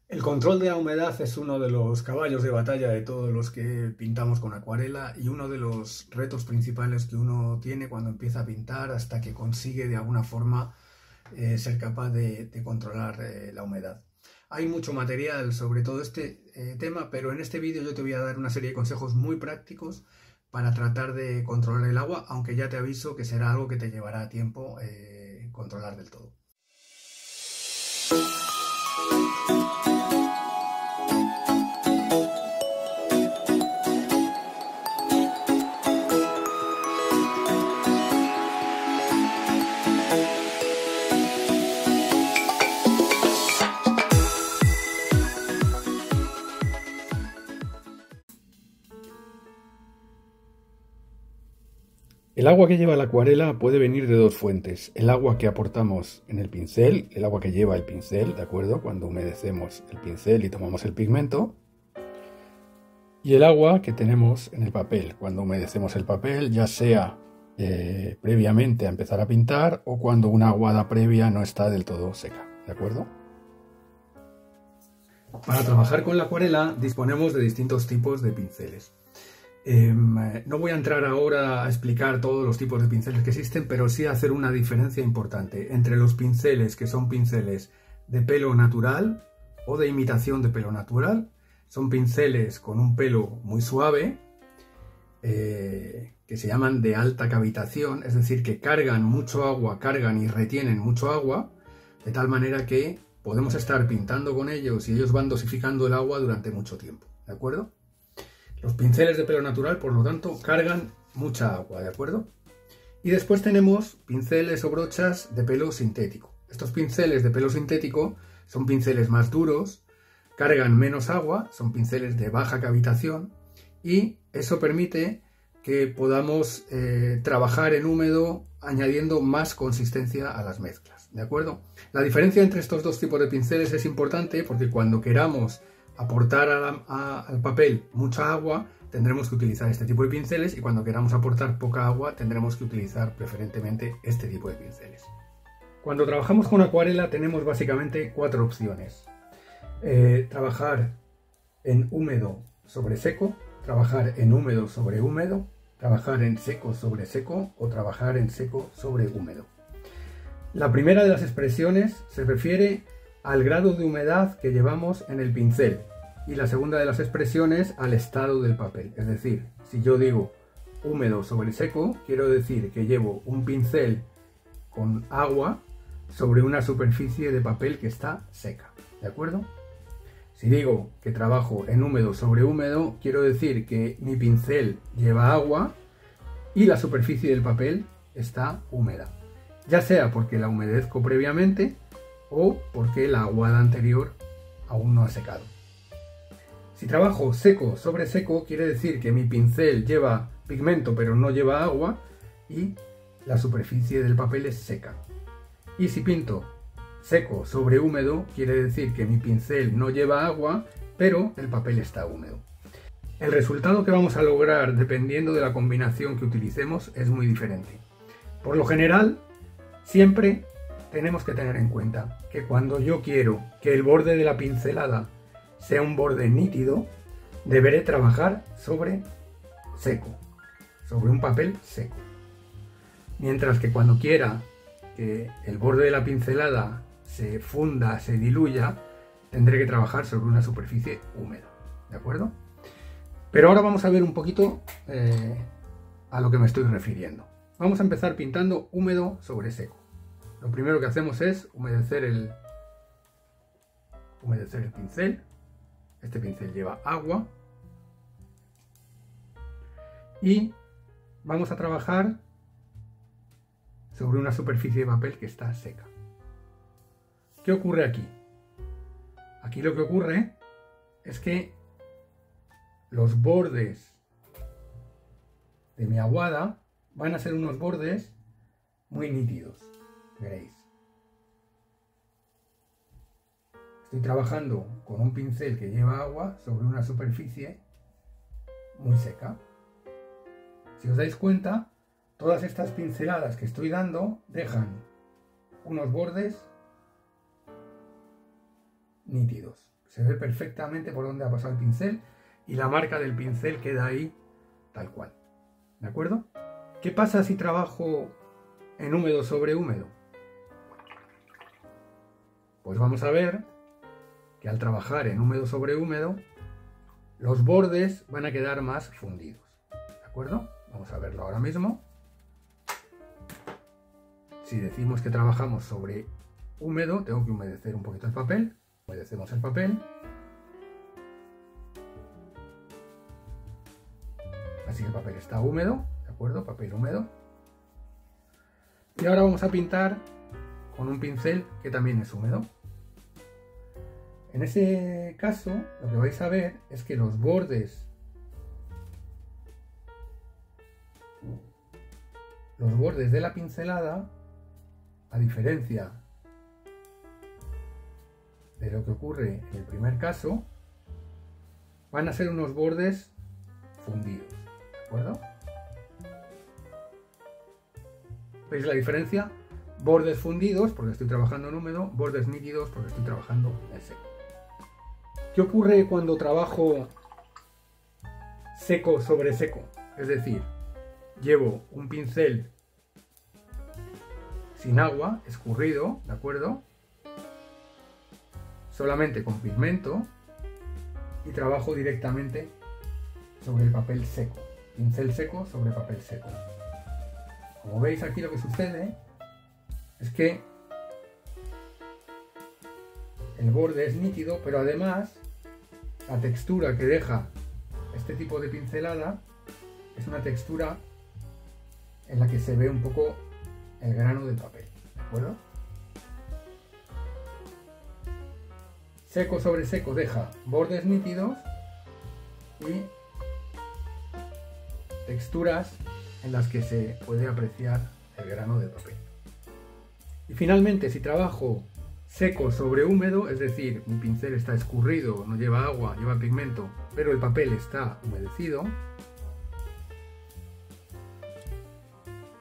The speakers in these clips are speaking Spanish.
El control de la humedad es uno de los caballos de batalla de todos los que pintamos con acuarela y uno de los retos principales que uno tiene cuando empieza a pintar hasta que consigue de alguna forma ser capaz de controlar la humedad. Hay mucho material sobre todo este tema, pero en este vídeo yo te voy a dar una serie de consejos muy prácticos para tratar de controlar el agua, aunque ya te aviso que será algo que te llevará tiempo controlar del todo. El agua que lleva la acuarela puede venir de dos fuentes. El agua que aportamos en el pincel, el agua que lleva el pincel, ¿de acuerdo? Cuando humedecemos el pincel y tomamos el pigmento. Y el agua que tenemos en el papel, cuando humedecemos el papel, ya sea previamente a empezar a pintar o cuando una aguada previa no está del todo seca, ¿de acuerdo? Para trabajar con la acuarela disponemos de distintos tipos de pinceles. No voy a entrar ahora a explicar todos los tipos de pinceles que existen, pero sí a hacer una diferencia importante entre los pinceles que son pinceles de pelo natural o de imitación de pelo natural. Son pinceles con un pelo muy suave, que se llaman de alta cavitación, es decir, que cargan mucho agua, cargan y retienen mucho agua, de tal manera que podemos estar pintando con ellos y ellos van dosificando el agua durante mucho tiempo, ¿de acuerdo? Los pinceles de pelo natural, por lo tanto, cargan mucha agua, ¿de acuerdo? Y después tenemos pinceles o brochas de pelo sintético. Estos pinceles de pelo sintético son pinceles más duros, cargan menos agua, son pinceles de baja cavitación y eso permite que podamos trabajar en húmedo añadiendo más consistencia a las mezclas, ¿de acuerdo? La diferencia entre estos dos tipos de pinceles es importante porque cuando queramos aportar al papel mucha agua, tendremos que utilizar este tipo de pinceles y cuando queramos aportar poca agua, tendremos que utilizar preferentemente este tipo de pinceles. Cuando trabajamos con acuarela tenemos básicamente cuatro opciones. Trabajar en húmedo sobre seco, trabajar en húmedo sobre húmedo, trabajar en seco sobre seco o trabajar en seco sobre húmedo. La primera de las expresiones se refiere al grado de humedad que llevamos en el pincel y la segunda de las expresiones al estado del papel. Es decir, si yo digo húmedo sobre seco, quiero decir que llevo un pincel con agua sobre una superficie de papel que está seca, ¿de acuerdo? Si digo que trabajo en húmedo sobre húmedo, quiero decir que mi pincel lleva agua y la superficie del papel está húmeda, ya sea porque la humedezco previamente o porque la aguada anterior aún no ha secado. Si trabajo seco sobre seco, quiere decir que mi pincel lleva pigmento pero no lleva agua y la superficie del papel es seca. Y si pinto seco sobre húmedo, quiere decir que mi pincel no lleva agua pero el papel está húmedo. El resultado que vamos a lograr dependiendo de la combinación que utilicemos es muy diferente. Por lo general, siempre tenemos que tener en cuenta que cuando yo quiero que el borde de la pincelada sea un borde nítido, deberé trabajar sobre seco, sobre un papel seco. Mientras que cuando quiera que el borde de la pincelada se funda, se diluya, tendré que trabajar sobre una superficie húmeda, ¿de acuerdo? Pero ahora vamos a ver un poquito a lo que me estoy refiriendo. Vamos a empezar pintando húmedo sobre seco. Lo primero que hacemos es humedecer el pincel. Este pincel lleva agua. Y vamos a trabajar sobre una superficie de papel que está seca. ¿Qué ocurre aquí? Aquí lo que ocurre es que los bordes de mi aguada van a ser unos bordes muy nítidos. Veréis. Estoy trabajando con un pincel que lleva agua sobre una superficie muy seca. Si os dais cuenta, todas estas pinceladas que estoy dando dejan unos bordes nítidos. Se ve perfectamente por dónde ha pasado el pincel y la marca del pincel queda ahí tal cual. ¿De acuerdo? ¿Qué pasa si trabajo en húmedo sobre húmedo? Pues vamos a ver que al trabajar en húmedo sobre húmedo, los bordes van a quedar más fundidos. ¿De acuerdo? Vamos a verlo ahora mismo. Si decimos que trabajamos sobre húmedo, tengo que humedecer un poquito el papel. Humedecemos el papel. Así que el papel está húmedo, ¿de acuerdo? Papel húmedo. Y ahora vamos a pintar con un pincel que también es húmedo. En ese caso, lo que vais a ver es que los bordes de la pincelada, a diferencia de lo que ocurre en el primer caso, van a ser unos bordes fundidos, ¿de acuerdo? ¿Veis la diferencia? Bordes fundidos porque estoy trabajando en húmedo, bordes nítidos porque estoy trabajando en seco. ¿Qué ocurre cuando trabajo seco sobre seco? Es decir, llevo un pincel sin agua, escurrido, ¿de acuerdo? Solamente con pigmento y trabajo directamente sobre el papel seco. Pincel seco sobre papel seco. Como veis aquí lo que sucede es que el borde es nítido, pero además la textura que deja este tipo de pincelada es una textura en la que se ve un poco el grano del papel, ¿de acuerdo? Seco sobre seco deja bordes nítidos y texturas en las que se puede apreciar el grano del papel. Y finalmente, si trabajo seco sobre húmedo, es decir, mi pincel está escurrido, no lleva agua, lleva pigmento, pero el papel está humedecido,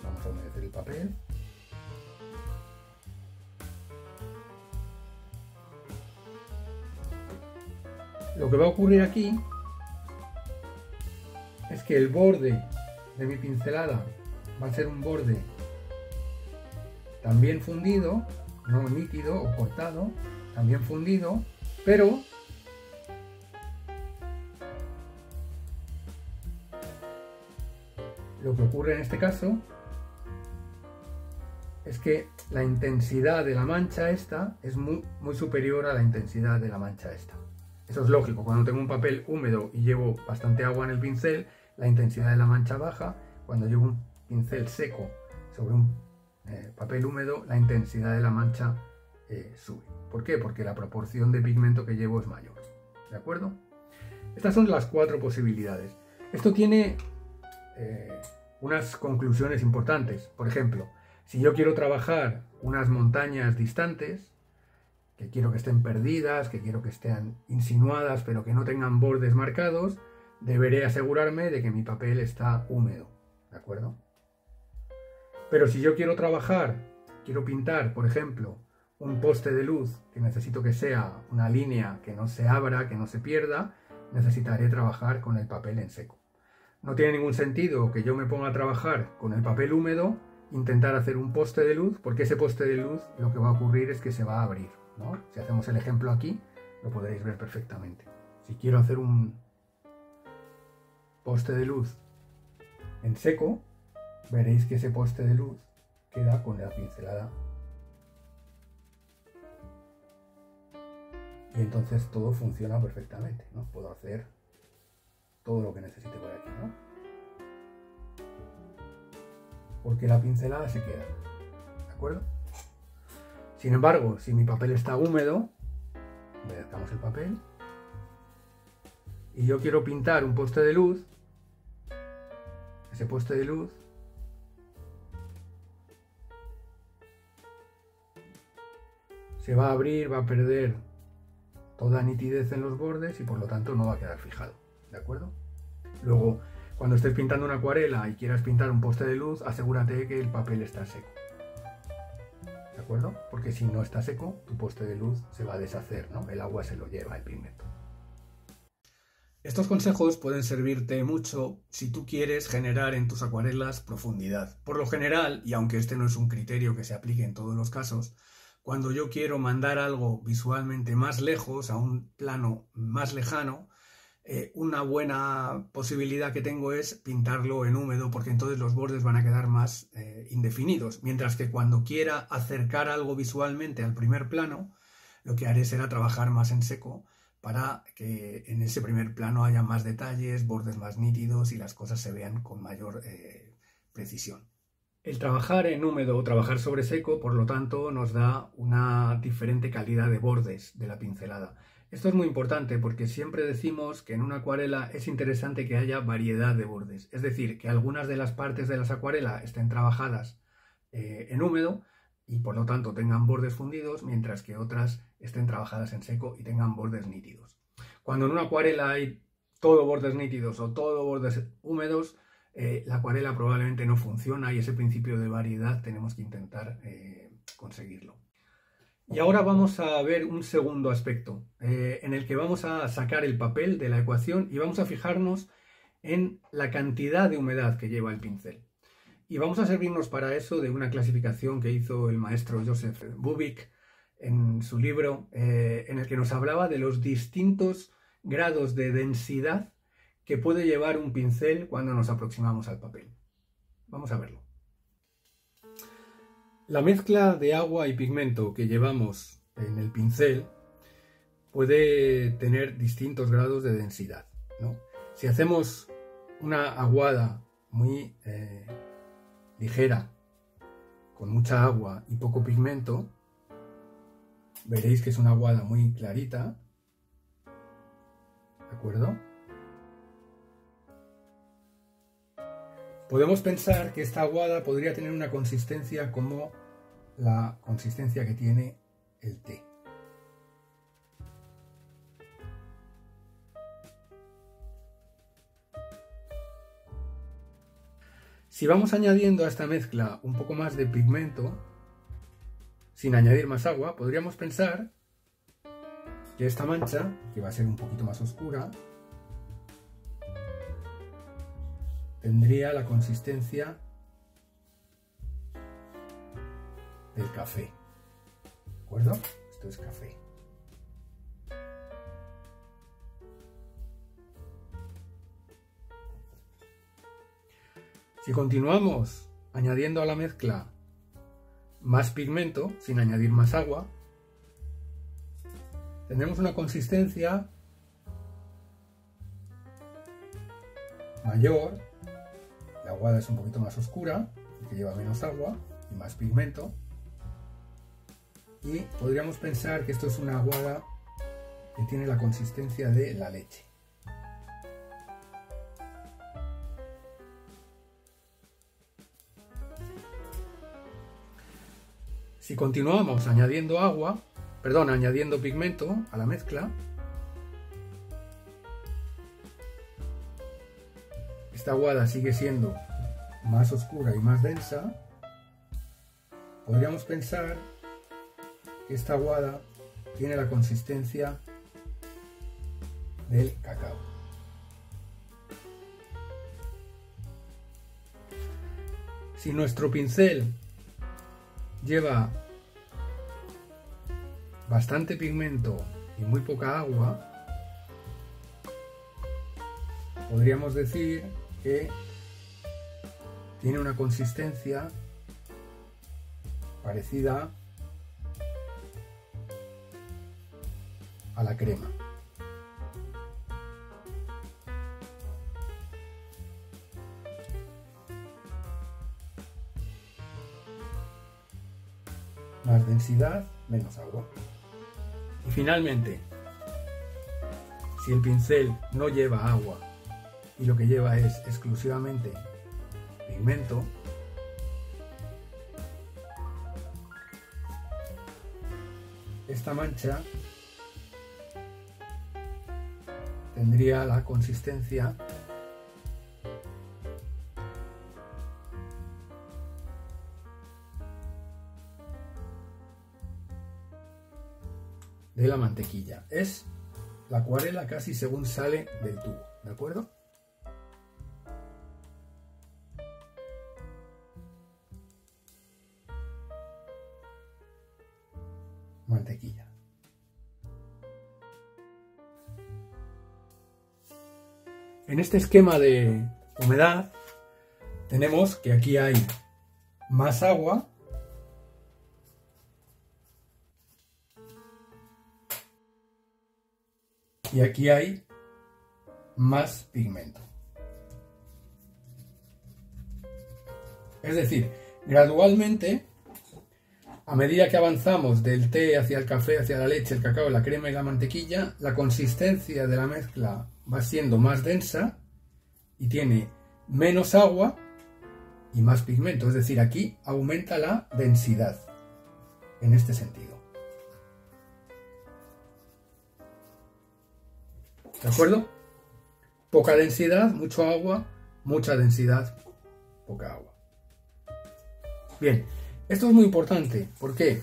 vamos a humedecer el papel. Lo que va a ocurrir aquí es que el borde de mi pincelada va a ser un borde también fundido, no nítido o cortado, también fundido, pero lo que ocurre en este caso es que la intensidad de la mancha esta es muy superior a la intensidad de la mancha esta. Eso es lógico, cuando tengo un papel húmedo y llevo bastante agua en el pincel, la intensidad de la mancha baja. Cuando llevo un pincel seco sobre un papel húmedo, la intensidad de la mancha sube. ¿Por qué? Porque la proporción de pigmento que llevo es mayor. ¿De acuerdo? Estas son las 4 posibilidades. Esto tiene unas conclusiones importantes. Por ejemplo, si yo quiero trabajar unas montañas distantes, que quiero que estén perdidas, que quiero que estén insinuadas, pero que no tengan bordes marcados, deberé asegurarme de que mi papel está húmedo, ¿de acuerdo? Pero si yo quiero trabajar, quiero pintar, por ejemplo, un poste de luz, que necesito que sea una línea que no se abra, que no se pierda, necesitaré trabajar con el papel en seco. No tiene ningún sentido que yo me ponga a trabajar con el papel húmedo, intentar hacer un poste de luz, porque ese poste de luz lo que va a ocurrir es que se va a abrir, ¿no? Si hacemos el ejemplo aquí, lo podréis ver perfectamente. Si quiero hacer un poste de luz en seco, veréis que ese poste de luz queda con la pincelada. Y entonces todo funciona perfectamente, ¿no? Puedo hacer todo lo que necesite por aquí, ¿no? Porque la pincelada se queda, ¿de acuerdo? Sin embargo, si mi papel está húmedo, humedezcamos el papel, y yo quiero pintar un poste de luz, ese poste de luz se va a abrir, va a perder toda nitidez en los bordes y por lo tanto no va a quedar fijado, ¿de acuerdo? Luego, cuando estés pintando una acuarela y quieras pintar un poste de luz, asegúrate que el papel está seco, ¿de acuerdo? acuerdo? Porque si no está seco, tu poste de luz se va a deshacer, ¿no? El agua se lo lleva el pigmento. Estos consejos pueden servirte mucho si tú quieres generar en tus acuarelas profundidad. Por lo general, y aunque este no es un criterio que se aplique en todos los casos, cuando yo quiero mandar algo visualmente más lejos, a un plano más lejano, una buena posibilidad que tengo es pintarlo en húmedo, porque entonces los bordes van a quedar más indefinidos. Mientras que cuando quiera acercar algo visualmente al primer plano, lo que haré será trabajar más en seco, para que en ese primer plano haya más detalles, bordes más nítidos y las cosas se vean con mayor precisión. El trabajar en húmedo o trabajar sobre seco, por lo tanto, nos da una diferente calidad de bordes de la pincelada. Esto es muy importante porque siempre decimos que en una acuarela es interesante que haya variedad de bordes. Es decir, que algunas de las partes de las acuarelas estén trabajadas en húmedo y por lo tanto tengan bordes fundidos, mientras que otras estén trabajadas en seco y tengan bordes nítidos. Cuando en una acuarela hay todo bordes nítidos o todo bordes húmedos, la acuarela probablemente no funciona y ese principio de variedad tenemos que intentar conseguirlo. Y ahora vamos a ver un segundo aspecto en el que vamos a sacar el papel de la ecuación y vamos a fijarnos en la cantidad de humedad que lleva el pincel. Y vamos a servirnos para eso de una clasificación que hizo el maestro Joseph Bubik en su libro, en el que nos hablaba de los distintos grados de densidad que puede llevar un pincel cuando nos aproximamos al papel. Vamos a verlo. La mezcla de agua y pigmento que llevamos en el pincel puede tener distintos grados de densidad, ¿no? Si hacemos una aguada muy ligera, con mucha agua y poco pigmento, veréis que es una aguada muy clarita, ¿de acuerdo? Podemos pensar que esta aguada podría tener una consistencia como la consistencia que tiene el té. Si vamos añadiendo a esta mezcla un poco más de pigmento, sin añadir más agua, podríamos pensar que esta mancha, que va a ser un poquito más oscura, tendría la consistencia del café. ¿De acuerdo? Esto es café. Si continuamos añadiendo a la mezcla más pigmento, sin añadir más agua, tendremos una consistencia mayor. La aguada es un poquito más oscura, porque lleva menos agua y más pigmento. Y podríamos pensar que esto es una aguada que tiene la consistencia de la leche. Si continuamos añadiendo añadiendo pigmento a la mezcla, esta aguada sigue siendo más oscura y más densa. Podríamos pensar que esta aguada tiene la consistencia del cacao. Si nuestro pincel lleva bastante pigmento y muy poca agua, podríamos decir que tiene una consistencia parecida a la crema. Más densidad, menos agua. Y finalmente, si el pincel no lleva agua y lo que lleva es exclusivamente pigmento, esta mancha tendría la consistencia de la mantequilla. Es la acuarela casi según sale del tubo, ¿de acuerdo? Mantequilla. En este esquema de humedad tenemos que aquí hay más agua y aquí hay más pigmento. Es decir, gradualmente, a medida que avanzamos del té hacia el café, hacia la leche, el cacao, la crema y la mantequilla, la consistencia de la mezcla va siendo más densa y tiene menos agua y más pigmento. Es decir, aquí aumenta la densidad en este sentido. ¿De acuerdo? Poca densidad, mucho agua, mucha densidad, poca agua. Bien, esto es muy importante. ¿Por qué?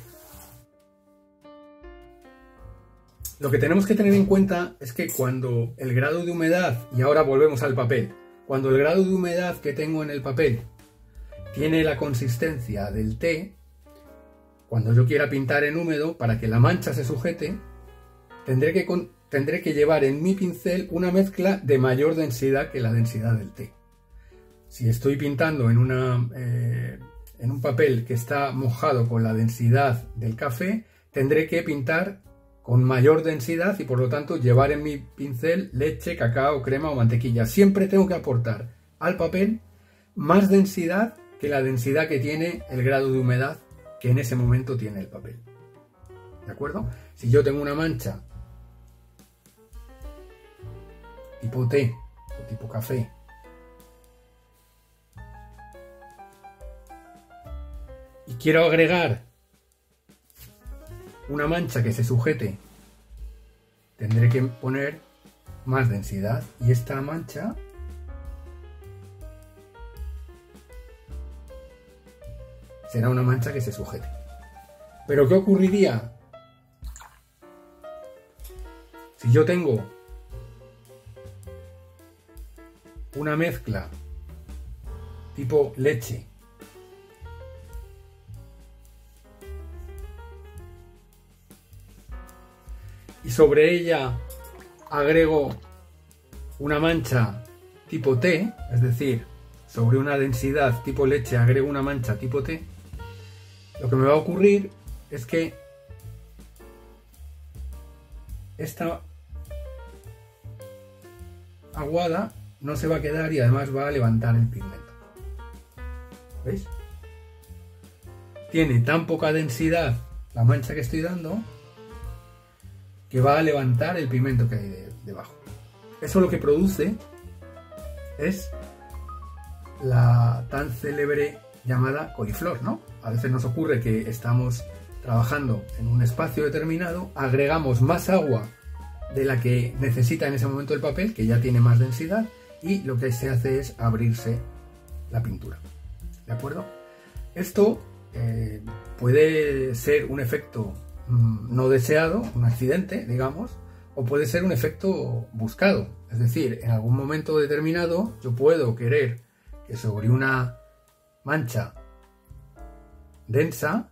Lo que tenemos que tener en cuenta es que cuando el grado de humedad, y ahora volvemos al papel, cuando el grado de humedad que tengo en el papel tiene la consistencia del té, cuando yo quiera pintar en húmedo, para que la mancha se sujete, tendré que llevar en mi pincel una mezcla de mayor densidad que la densidad del té. Si estoy pintando en un papel que está mojado con la densidad del café, tendré que pintar con mayor densidad y por lo tanto llevar en mi pincel leche, cacao, crema o mantequilla. Siempre tengo que aportar al papel más densidad que la densidad que tiene el grado de humedad que en ese momento tiene el papel. ¿De acuerdo? Si yo tengo una mancha tipo té o tipo café y quiero agregar una mancha que se sujete, tendré que poner más densidad y esta mancha será una mancha que se sujete. Pero ¿qué ocurriría si yo tengo una mezcla tipo leche y sobre ella agrego una mancha tipo té, es decir, sobre una densidad tipo leche agrego una mancha tipo té? Lo que me va a ocurrir es que esta aguada no se va a quedar y además va a levantar el pigmento. ¿Veis? Tiene tan poca densidad la mancha que estoy dando que va a levantar el pigmento que hay debajo. Eso lo que produce es la tan célebre llamada coliflor, ¿no? A veces nos ocurre que estamos trabajando en un espacio determinado, agregamos más agua de la que necesita en ese momento el papel, que ya tiene más densidad, y lo que se hace es abrirse la pintura. ¿De acuerdo? Esto puede ser un efecto no deseado, un accidente, digamos, o puede ser un efecto buscado. Es decir, en algún momento determinado yo puedo querer que sobre una mancha densa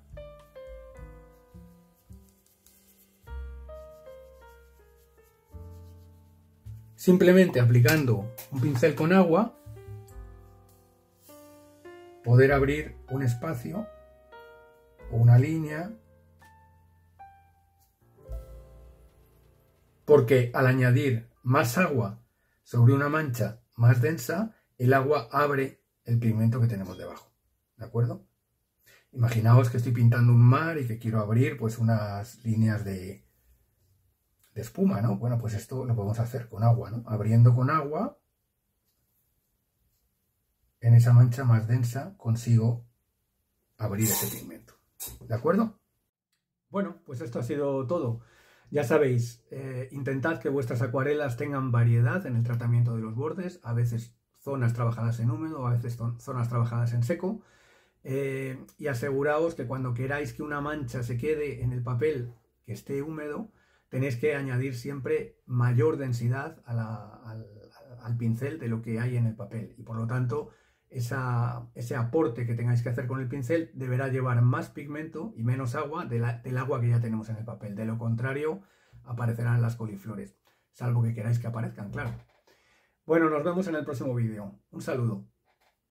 simplemente aplicando un pincel con agua poder abrir un espacio o una línea, porque al añadir más agua sobre una mancha más densa, el agua abre el pigmento que tenemos debajo. ¿De acuerdo? Imaginaos que estoy pintando un mar y que quiero abrir pues unas líneas de espuma, ¿no? Bueno, pues esto lo podemos hacer con agua, ¿no? Abriendo con agua, en esa mancha más densa consigo abrir ese pigmento. ¿De acuerdo? Bueno, pues esto ha sido todo. Ya sabéis, intentad que vuestras acuarelas tengan variedad en el tratamiento de los bordes, a veces zonas trabajadas en húmedo, a veces zonas trabajadas en seco, y aseguraos que cuando queráis que una mancha se quede en el papel que esté húmedo, tenéis que añadir siempre mayor densidad al pincel de lo que hay en el papel. Y por lo tanto, ese aporte que tengáis que hacer con el pincel deberá llevar más pigmento y menos agua del agua que ya tenemos en el papel. De lo contrario, aparecerán las coliflores. Salvo que queráis que aparezcan, claro. Bueno, nos vemos en el próximo vídeo. Un saludo.